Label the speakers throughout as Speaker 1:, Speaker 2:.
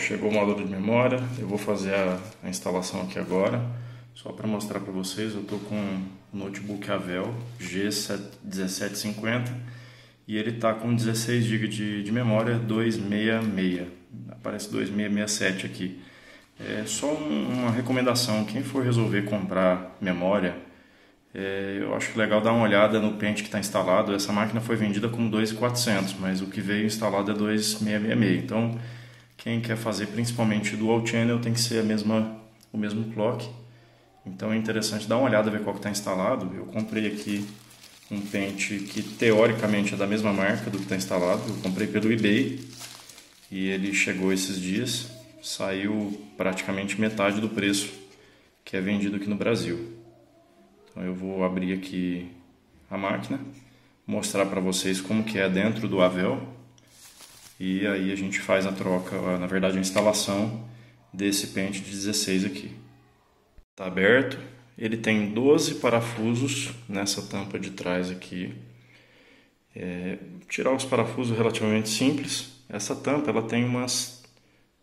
Speaker 1: chegou o módulo de memória, eu vou fazer a instalação aqui agora. Só para mostrar para vocês, eu estou com um notebook Avel G1750 e ele está com 16 GB de memória 266, aparece 2667 aqui. É só uma recomendação, quem for resolver comprar memória, eu acho legal dar uma olhada no pente que está instalado. Essa máquina foi vendida com 2.400, mas o que veio instalado é 2.666. Então, quem quer fazer principalmente dual channel tem que ser o mesmo clock. Então é interessante dar uma olhada, ver qual que está instalado. Eu comprei aqui um pente que teoricamente é da mesma marca do que está instalado. Eu comprei pelo eBay e ele chegou esses dias. Saiu praticamente metade do preço que é vendido aqui no Brasil. Então eu vou abrir aqui a máquina, mostrar para vocês como que é dentro do Avel e aí a gente faz a troca, na verdade a instalação desse pente de 16 aqui. Está aberto, ele tem 12 parafusos nessa tampa de trás aqui. Tirar os parafusos é relativamente simples. Essa tampa ela tem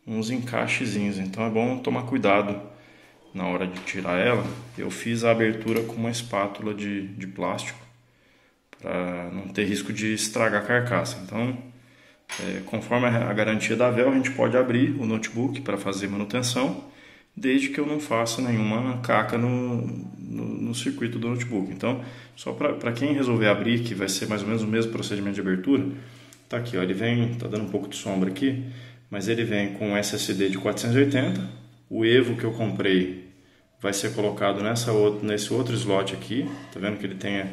Speaker 1: uns encaixezinhos, então é bom tomar cuidado na hora de tirar ela. Eu fiz a abertura com uma espátula de plástico para não ter risco de estragar a carcaça. Então, conforme a garantia da Avel, a gente pode abrir o notebook para fazer manutenção, desde que eu não faça nenhuma caca no circuito do notebook. Então, só para quem resolver abrir, que vai ser mais ou menos o mesmo procedimento de abertura, tá aqui, ó, ele vem, tá dando um pouco de sombra aqui, mas ele vem com SSD de 480. O Evo que eu comprei vai ser colocado nesse outro slot aqui. Tá vendo que ele tem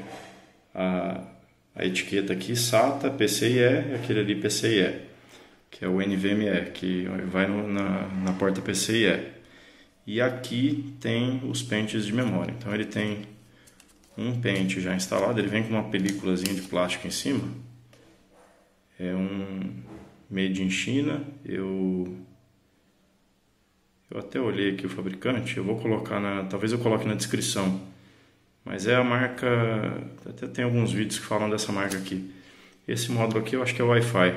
Speaker 1: a etiqueta aqui SATA, PCIe, e aquele ali PCIe, que é o NVMe, que vai na porta PCIe. E aqui tem os pentes de memória. Então ele tem um pente já instalado, ele vem com uma películazinha de plástico em cima. É um made in China. Eu até olhei aqui o fabricante, eu vou colocar talvez eu coloque na descrição, mas é a marca, até tem alguns vídeos que falam dessa marca aqui. Esse módulo aqui eu acho que é Wi-Fi.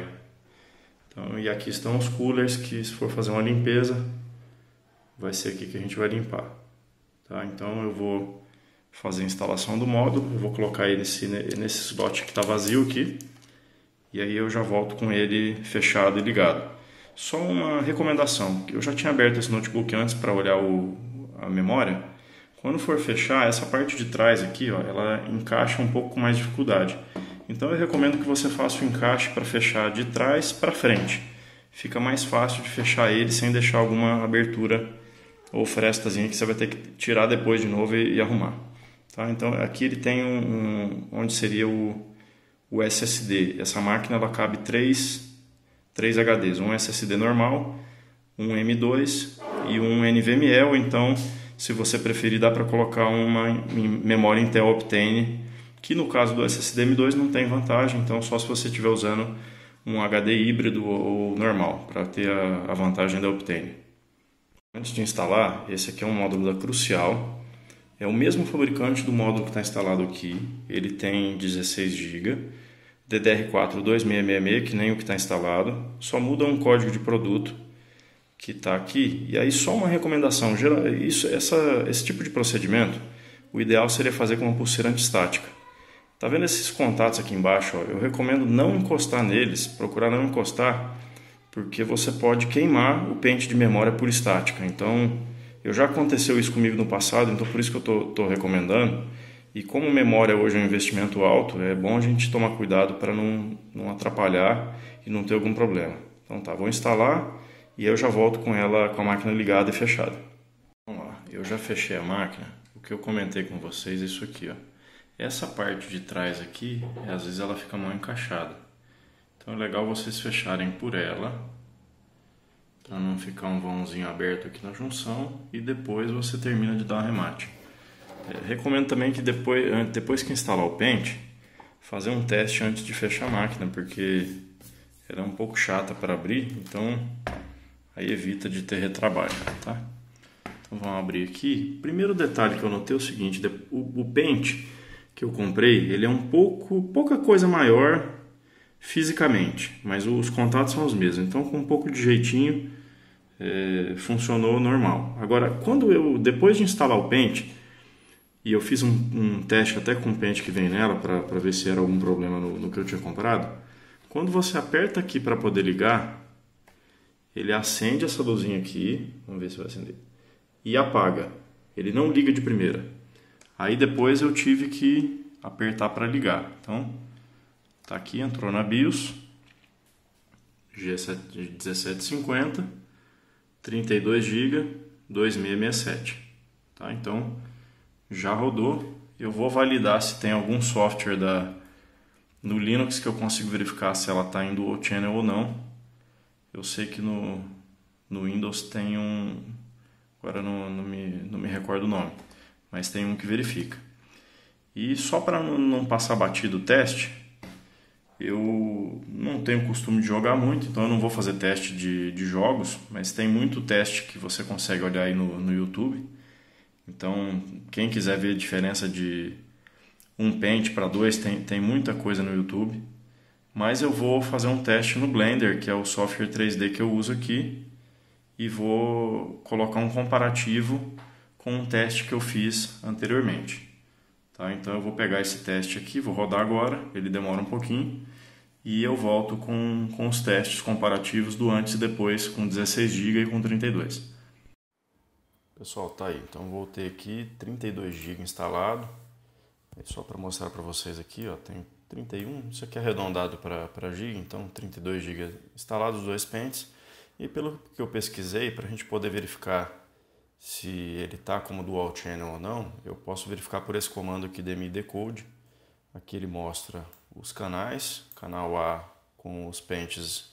Speaker 1: Então, e aqui estão os coolers que, se for fazer uma limpeza, vai ser aqui que a gente vai limpar. Tá? Então eu vou fazer a instalação do módulo, eu vou colocar ele nesse slot que está vazio aqui, e aí eu já volto com ele fechado e ligado. Só uma recomendação, eu já tinha aberto esse notebook antes para olhar a memória. Quando for fechar, essa parte de trás aqui, ó, ela encaixa um pouco com mais dificuldade. Então eu recomendo que você faça o encaixe para fechar de trás para frente. Fica mais fácil de fechar ele sem deixar alguma abertura ou frestazinha que você vai ter que tirar depois de novo e arrumar. Tá? Então aqui ele tem onde seria o SSD. Essa máquina ela cabe 3 HDs, um SSD normal, um M2 e um NVMe, ou então, se você preferir, dá para colocar uma memória Intel Optane, que no caso do SSD M2 não tem vantagem, então só se você estiver usando um HD híbrido ou normal, para ter a vantagem da Optane. Antes de instalar, esse aqui é um módulo da Crucial, é o mesmo fabricante do módulo que está instalado aqui, ele tem 16 GB, DDR4 2666, que nem o que está instalado, só muda um código de produto que está aqui. E aí só uma recomendação, esse tipo de procedimento, o ideal seria fazer com uma pulseira antistática. Tá vendo esses contatos aqui embaixo? Ó? Eu recomendo não encostar neles, procurar não encostar, porque você pode queimar o pente de memória por estática. Então, já aconteceu isso comigo no passado, então por isso que eu estou recomendando. E como memória hoje é um investimento alto, é bom a gente tomar cuidado para não atrapalhar e não ter algum problema. Então tá, vou instalar e eu já volto com a máquina ligada e fechada. Vamos lá, eu já fechei a máquina. O que eu comentei com vocês é isso aqui, ó. Essa parte de trás aqui, às vezes ela fica mal encaixada. Então é legal vocês fecharem por ela, para não ficar um vãozinho aberto aqui na junção, e depois você termina de dar um arremate. Recomendo também que depois que instalar o pente, fazer um teste antes de fechar a máquina, porque ela é um pouco chata para abrir, então aí evita de ter retrabalho, tá? Então vamos abrir aqui. Primeiro detalhe que eu notei é o seguinte, o pente que eu comprei, ele é pouca coisa maior fisicamente, mas os contatos são os mesmos, então com um pouco de jeitinho funcionou normal. Agora, depois de instalar o Paint, e eu fiz um teste até com o Paint que vem nela para ver se era algum problema no que eu tinha comprado. Quando você aperta aqui para poder ligar, ele acende essa luzinha aqui, vamos ver se vai acender, e apaga. Ele não liga de primeira. Aí depois eu tive que apertar para ligar. Então, tá aqui, entrou na BIOS, G1750, 32 GB, 2667. Tá? Então, já rodou. Eu vou validar se tem algum software no Linux que eu consigo verificar se ela está em Dual Channel ou não. Eu sei que no Windows tem agora não me recordo o nome, mas tem um que verifica. E só para não passar batido o teste, eu não tenho costume de jogar muito, então eu não vou fazer teste de jogos, mas tem muito teste que você consegue olhar aí no YouTube. Então, quem quiser ver a diferença de um Paint para dois, tem muita coisa no YouTube. Mas eu vou fazer um teste no Blender, que é o software 3D que eu uso aqui, e vou colocar um comparativo com um teste que eu fiz anteriormente. Tá? Então eu vou pegar esse teste aqui, vou rodar agora, ele demora um pouquinho, e eu volto com os testes comparativos do antes e depois com 16 GB e com 32. Pessoal, tá aí. Então voltei aqui, 32 GB instalado. Só para mostrar para vocês aqui, ó, tem 31, isso aqui é arredondado para GB, então 32 GB instalados, os dois pentes. E pelo que eu pesquisei, para a gente poder verificar se ele está como Dual Channel ou não, eu posso verificar por esse comando aqui, DMI Decode. Aqui ele mostra os canais, canal A com os pentes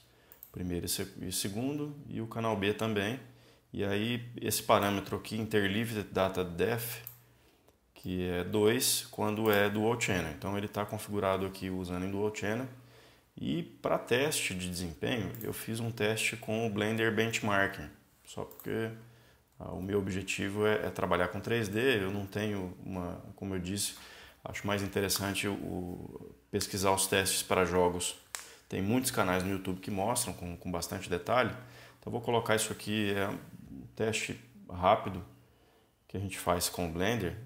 Speaker 1: primeiro e segundo, e o canal B também. E aí esse parâmetro aqui, Interleaved Data Def, que é 2 quando é Dual Channel. Então ele está configurado aqui usando em Dual Channel. E para teste de desempenho, eu fiz um teste com o Blender Benchmarking, só porque o meu objetivo é trabalhar com 3D. Eu não tenho como eu disse, acho mais interessante pesquisar os testes para jogos. Tem muitos canais no YouTube que mostram com bastante detalhe. Então vou colocar isso aqui, é um teste rápido que a gente faz com o Blender.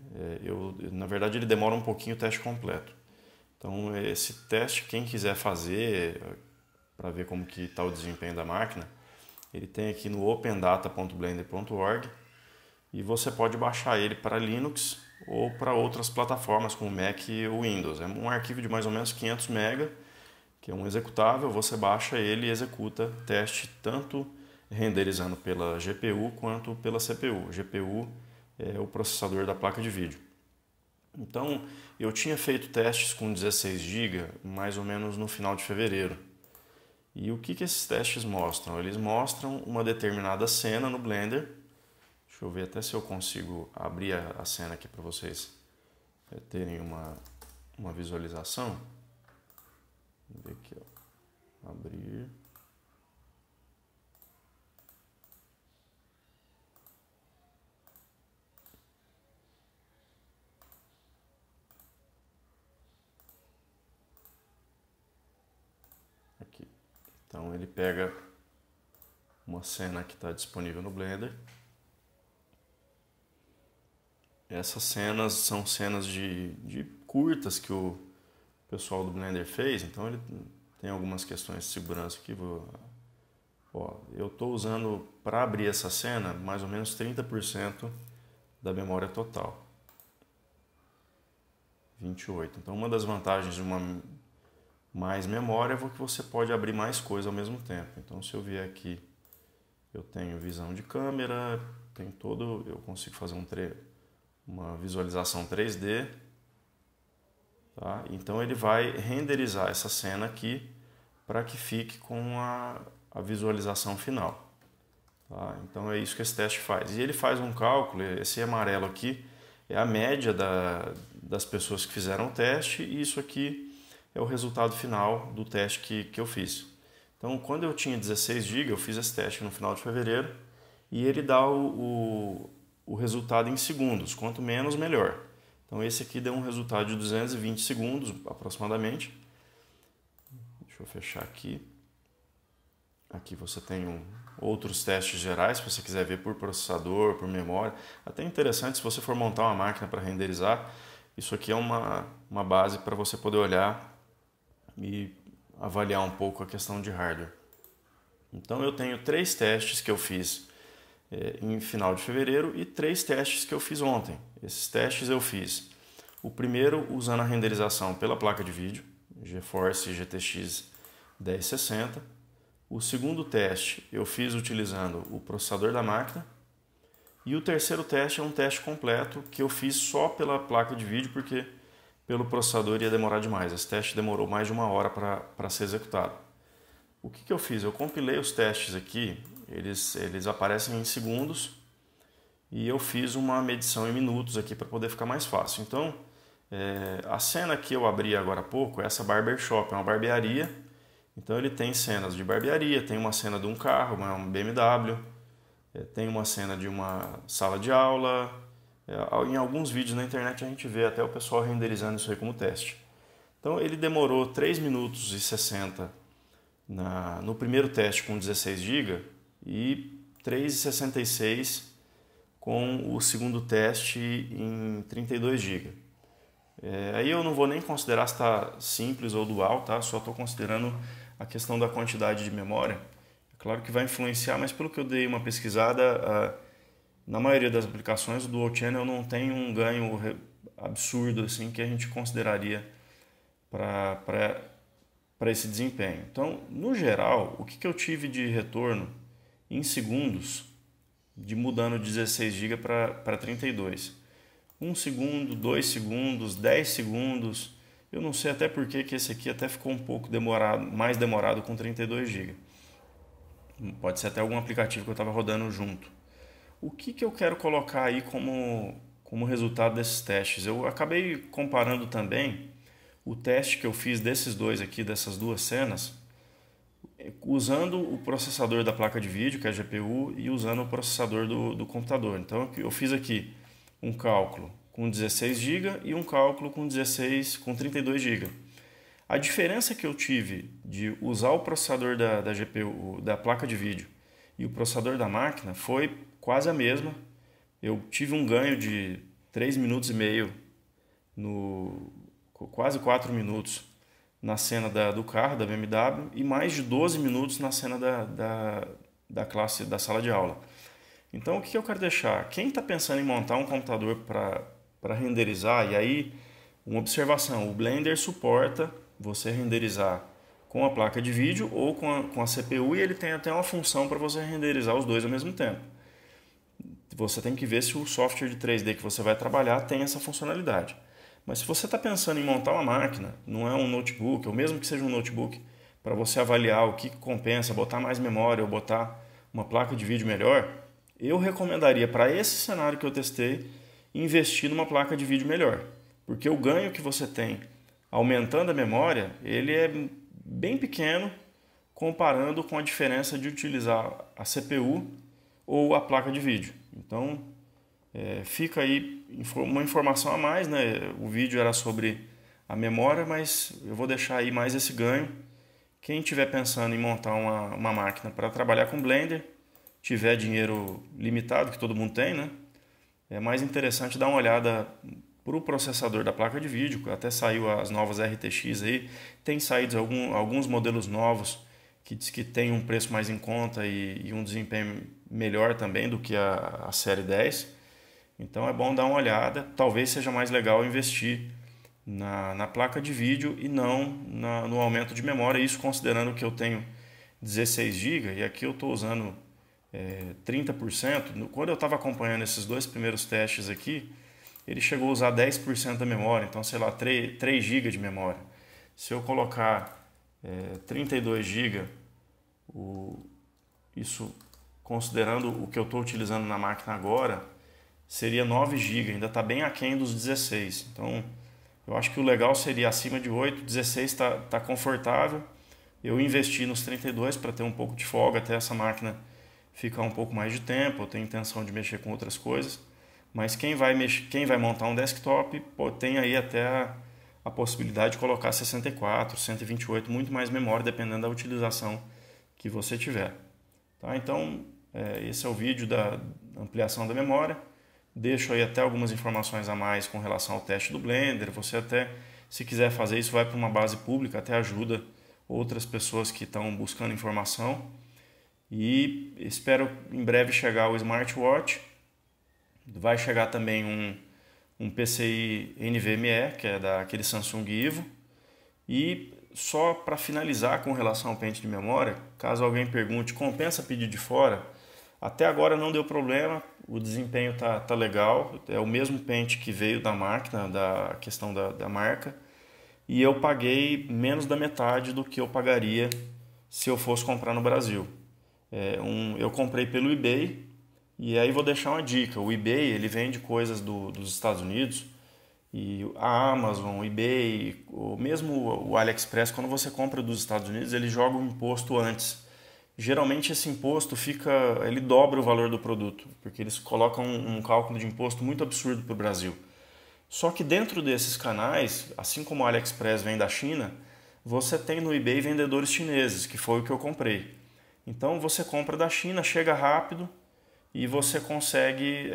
Speaker 1: Na verdade ele demora um pouquinho o teste completo. Então esse teste, quem quiser fazer para ver como que está o desempenho da máquina, ele tem aqui no opendata.blender.org e você pode baixar ele para Linux ou para outras plataformas como Mac e Windows. É um arquivo de mais ou menos 500 MB, que é um executável. Você baixa ele e executa teste tanto renderizando pela GPU quanto pela CPU. A GPU é o processador da placa de vídeo. Então, eu tinha feito testes com 16 GB mais ou menos no final de fevereiro. E o que esses testes mostram? Eles mostram uma determinada cena no Blender. Deixa eu ver até se eu consigo abrir a cena aqui para vocês terem uma visualização. Vamos ver aqui, ó. Abrir. Aqui. Então ele pega uma cena que está disponível no Blender. Essas cenas são cenas de curtas que o pessoal do Blender fez, então ele tem algumas questões de segurança aqui. Eu estou usando para abrir essa cena mais ou menos 30% da memória total. 28. Então uma das vantagens de uma mais memória é que você pode abrir mais coisa ao mesmo tempo. Então se eu vier aqui, eu tenho visão de câmera, eu consigo fazer uma visualização 3D. Tá? Então ele vai renderizar essa cena aqui para que fique com a visualização final. Tá? Então é isso que esse teste faz. E ele faz um cálculo, esse amarelo aqui é a média das pessoas que fizeram o teste, e isso aqui é o resultado final do teste que eu fiz. Então quando eu tinha 16 GB, eu fiz esse teste no final de fevereiro, e ele dá o resultado em segundos, quanto menos melhor. Então esse aqui deu um resultado de 220 segundos aproximadamente. Deixa eu fechar aqui. Aqui você tem outros testes gerais, se você quiser ver por processador, por memória. Até interessante se você for montar uma máquina para renderizar, isso aqui é uma base para você poder olhar e avaliar um pouco a questão de hardware. Então eu tenho 3 testes que eu fiz em final de fevereiro e 3 testes que eu fiz ontem. Esses testes eu fiz o primeiro usando a renderização pela placa de vídeo, GeForce GTX 1060. O segundo teste eu fiz utilizando o processador da máquina. E o terceiro teste é um teste completo que eu fiz só pela placa de vídeo, porque pelo processador ia demorar demais. Esse teste demorou mais de 1 hora para ser executado. O que eu fiz? Eu compilei os testes aqui, eles aparecem em segundos e eu fiz uma medição em minutos aqui para poder ficar mais fácil. Então, a cena que eu abri agora há pouco é essa barbershop, é uma barbearia. Então ele tem cenas de barbearia, tem uma cena de um carro, uma BMW, tem uma cena de uma sala de aula. Em alguns vídeos na internet a gente vê até o pessoal renderizando isso aí como teste. Então ele demorou 3 minutos e 60 no primeiro teste com 16 GB e 3,66 com o segundo teste em 32 GB. Aí eu não vou nem considerar se está simples ou dual, tá? Só estou considerando a questão da quantidade de memória. É claro que vai influenciar, mas pelo que eu dei uma pesquisada, na maioria das aplicações o Dual Channel não tem um ganho absurdo assim que a gente consideraria para esse desempenho. Então, no geral, o que eu tive de retorno em segundos, de mudando de 16 GB para 32? 1 segundo, 2 segundos, 10 segundos. Eu não sei até porque que esse aqui até ficou um pouco mais demorado com 32 GB. Pode ser até algum aplicativo que eu estava rodando junto. O que eu quero colocar aí como resultado desses testes? Eu acabei comparando também o teste que eu fiz desses dois aqui, dessas duas cenas, usando o processador da placa de vídeo, que é a GPU, e usando o processador do computador. Então eu fiz aqui um cálculo com 16 GB e um cálculo com 32 GB. A diferença que eu tive de usar o processador da GPU, da placa de vídeo, e o processador da máquina foi quase a mesma. Eu tive um ganho de 3 minutos e meio, quase 4 minutos na cena do carro, da BMW, e mais de 12 minutos na cena da classe da sala de aula. Então, o que eu quero deixar? Quem está pensando em montar um computador para renderizar, e aí, uma observação, o Blender suporta você renderizar com a placa de vídeo ou com a CPU, e ele tem até uma função para você renderizar os dois ao mesmo tempo. Você tem que ver se o software de 3D que você vai trabalhar tem essa funcionalidade. Mas se você está pensando em montar uma máquina, não é um notebook, ou mesmo que seja um notebook, para você avaliar o que compensa, botar mais memória ou botar uma placa de vídeo melhor, eu recomendaria para esse cenário que eu testei, investir numa placa de vídeo melhor. Porque o ganho que você tem aumentando a memória, ele é bem pequeno comparando com a diferença de utilizar a CPU ou a placa de vídeo. Então, fica aí uma informação a mais, né? O vídeo era sobre a memória, mas eu vou deixar aí mais esse ganho. Quem estiver pensando em montar uma máquina para trabalhar com Blender, tiver dinheiro limitado, que todo mundo tem, né? É mais interessante dar uma olhada para o processador da placa de vídeo. Até saiu as novas RTX aí, tem saído alguns modelos novos que diz que tem um preço mais em conta e um desempenho melhor também do que a série 10. Então é bom dar uma olhada. Talvez seja mais legal investir na placa de vídeo e não no aumento de memória. Isso considerando que eu tenho 16 GB e aqui eu estou usando 30%. Quando eu estava acompanhando esses dois primeiros testes aqui, ele chegou a usar 10% da memória. Então, sei lá, 3 GB de memória. Se eu colocar 32 GB, isso considerando o que eu estou utilizando na máquina agora, seria 9 GB, ainda está bem aquém dos 16. Então, eu acho que o legal seria acima de 8, 16 está confortável. Eu investi nos 32 para ter um pouco de folga até essa máquina ficar um pouco mais de tempo. Eu tenho intenção de mexer com outras coisas. Mas quem vai montar um desktop tem aí até a possibilidade de colocar 64, 128, muito mais memória, dependendo da utilização que você tiver. Tá? Então, esse é o vídeo da ampliação da memória. Deixo aí até algumas informações a mais com relação ao teste do Blender. Você até, se quiser fazer isso, vai para uma base pública, até ajuda outras pessoas que estão buscando informação. E espero em breve chegar o smartwatch. Vai chegar também um PCI NVMe, que é daquele Samsung Evo. E só para finalizar com relação ao pente de memória, caso alguém pergunte, compensa pedir de fora? Até agora não deu problema, o desempenho tá legal, é o mesmo pente que veio da máquina, da questão da marca, e eu paguei menos da metade do que eu pagaria se eu fosse comprar no Brasil. Eu comprei pelo eBay, e aí vou deixar uma dica, o eBay ele vende coisas dos Estados Unidos, e a Amazon, o eBay, ou mesmo o AliExpress, quando você compra dos Estados Unidos, ele joga o imposto antes. Geralmente esse imposto ele dobra o valor do produto, porque eles colocam um cálculo de imposto muito absurdo para o Brasil. Só que dentro desses canais, assim como o AliExpress vem da China, você tem no eBay vendedores chineses, que foi o que eu comprei. Então você compra da China, chega rápido e você consegue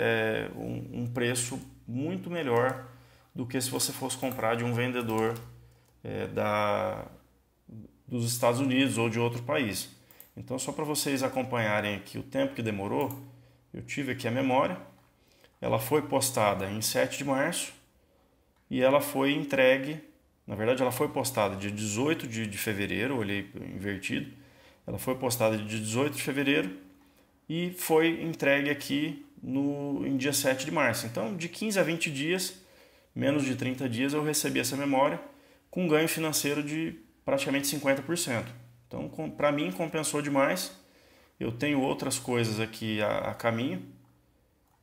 Speaker 1: um preço muito melhor do que se você fosse comprar de um vendedor dos Estados Unidos ou de outro país. Então, só para vocês acompanharem aqui o tempo que demorou, eu tive aqui a memória, ela foi postada em 7 de março e ela foi entregue, na verdade ela foi postada dia 18 de fevereiro, eu olhei invertido, ela foi postada dia 18 de fevereiro e foi entregue aqui em dia 7 de março. Então, de 15 a 20 dias, menos de 30 dias, eu recebi essa memória com um ganho financeiro de praticamente 50%. Então, para mim, compensou demais. Eu tenho outras coisas aqui a caminho.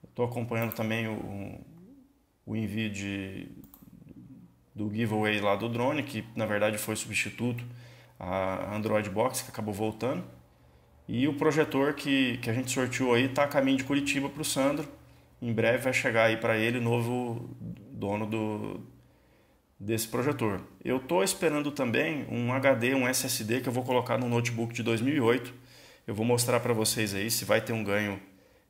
Speaker 1: Estou acompanhando também o envio do giveaway lá do drone, que na verdade foi substituto a Android Box, que acabou voltando. E o projetor que a gente sorteou aí está a caminho de Curitiba para o Sandro. Em breve vai chegar aí para ele o novo dono desse projetor. Eu estou esperando também um HD, um SSD que eu vou colocar no notebook de 2008. Eu vou mostrar para vocês aí se vai ter um ganho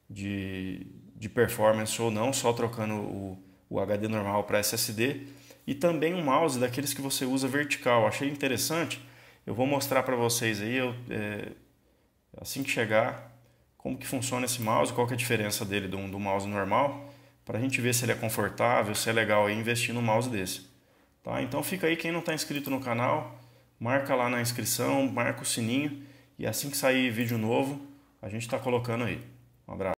Speaker 1: de performance ou não, só trocando o HD normal para SSD. E também um mouse daqueles que você usa vertical. Achei interessante. Eu vou mostrar para vocês aí, assim que chegar, como que funciona esse mouse, qual que é a diferença dele do mouse normal, para a gente ver se ele é confortável, se é legal aí investir num mouse desse. Tá? Então fica aí, quem não está inscrito no canal, marca lá na inscrição, marca o sininho e assim que sair vídeo novo, a gente está colocando aí. Um abraço.